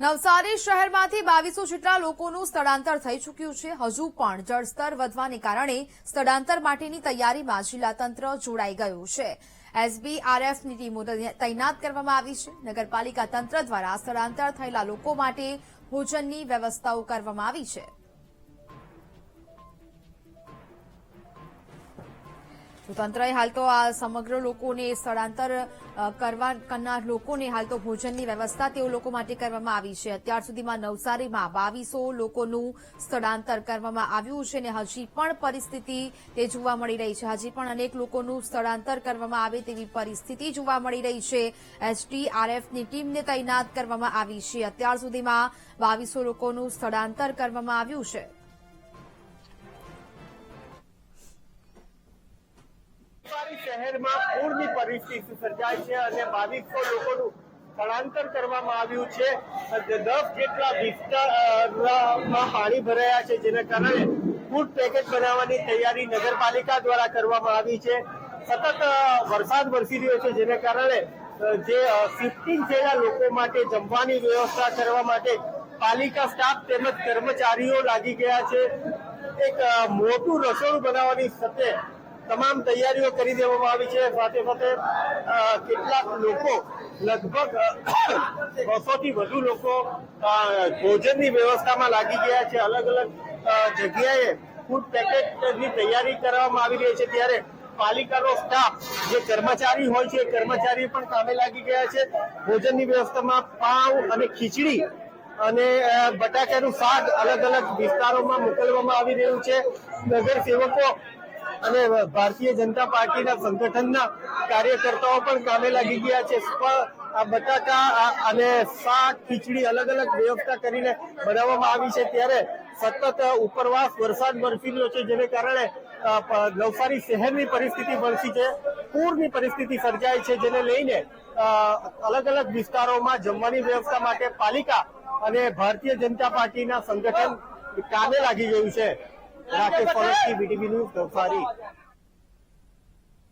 નવસારી શહેરમાંથી 2200 જેટલા લોકોનું સ્થળાંતર થઈ ચૂક્યું છે। હજુ પણ જળસ્તર વધવાને કારણે સ્થળાંતર માટેની તૈયારીમાં જિલ્લા તંત્ર જોડાઈ ગયું છે। એસડીઆરએફની ટીમો તૈનાત કરવામાં આવી છે। નગરપાલિકા તંત્ર દ્વારા સ્થળાંતર થયેલા લોકો માટે ભોજનની વ્યવસ્થાઓ કરવામાં આવી છે। તંત્રએ હાલ તો આ સમગ્ર લોકોને સ્થળાંતર કરનાર લોકોને હાલ તો ભોજનની વ્યવસ્થા તેઓ લોકો માટે કરવામાં આવી છે। અત્યાર સુધીમાં નવસારીમાં 2200 લોકોનું સ્થળાંતર કરવામાં આવ્યું છે અને હજી પણ પરિસ્થિતિ તે જોવા મળી રહી છે। હજી પણ અનેક લોકોનું સ્થળાંતર કરવામાં આવે તેવી પરિસ્થિતિ જોવા મળી રહી છે। એસડીઆરએફની ટીમને તૈનાત કરવામાં આવી છે। અત્યાર સુધીમાં 2200 લોકોનું સ્થળાંતર કરવામાં આવ્યું છે। શહેરમાં પૂરની પરિસ્થિતિ સર્જાય છે અને 2200 લોકોનું સ્થળાંતર કરવામાં આવ્યું છે। 10 જેટલા વિસ્તારમાં પાણી ભરાયા છે, જેના કારણે ફૂડ પેકેટ બનાવવાની તૈયારી નગરપાલિકા દ્વારા કરવામાં આવી છે। સતત વરસાદ વરસી રહ્યો છે, જેને કારણે જે શિફ્ટિંગ થયેલા લોકો માટે જમવાની વ્યવસ્થા કરવા માટે પાલિકા સ્ટાફ તેમજ કર્મચારીઓ લાગી ગયા છે। એક મોટું રસોડું બનાવવાની સાથે તમામ તૈયારીઓ કરી દેવામાં આવી છે। સાથે સાથે કેટલાક લોકો લગભગ 200 થી વધુ લોકો ભોજનની વ્યવસ્થામાં લાગી ગયા છે। અલગ અલગ જગ્યાએ ફૂડ પેકેટની તૈયારી કરવામાં આવી રહી છે, ત્યારે પાલિકાનો સ્ટાફ જે કર્મચારી હોય છે કર્મચારી પણ કામે લાગી ગયા છે। ભોજનની વ્યવસ્થામાં પાવ અને ખીચડી અને બટાકાનું શાક અલગ અલગ વિસ્તારોમાં મોકલવામાં આવી રહ્યું છે। નગરસેવકો અને ભારતીય જનતા પાર્ટીના સંગઠનના કાર્યકર્તાઓ પણ કામે લાગી ગયા છે। આ બટાકા અને શાક ખીચડી અલગ અલગ વ્યવસ્થા કરીને બનાવવામાં આવી છે, ત્યારે સતત ઉપરવાસ વરસાદ વરસી રહ્યો છે, જેને કારણે નવસારી શહેરની પરિસ્થિતિ વરસી છે। પૂરની પરિસ્થિતિ સર્જાય છે, જેને લઈને અલગ અલગ વિસ્તારોમાં જમવાની વ્યવસ્થા માટે પાલિકા અને ભારતીય જનતા પાર્ટીના સંગઠન કામે લાગી ગયું છે। Rakesh Solanki, BTV news, Navsari.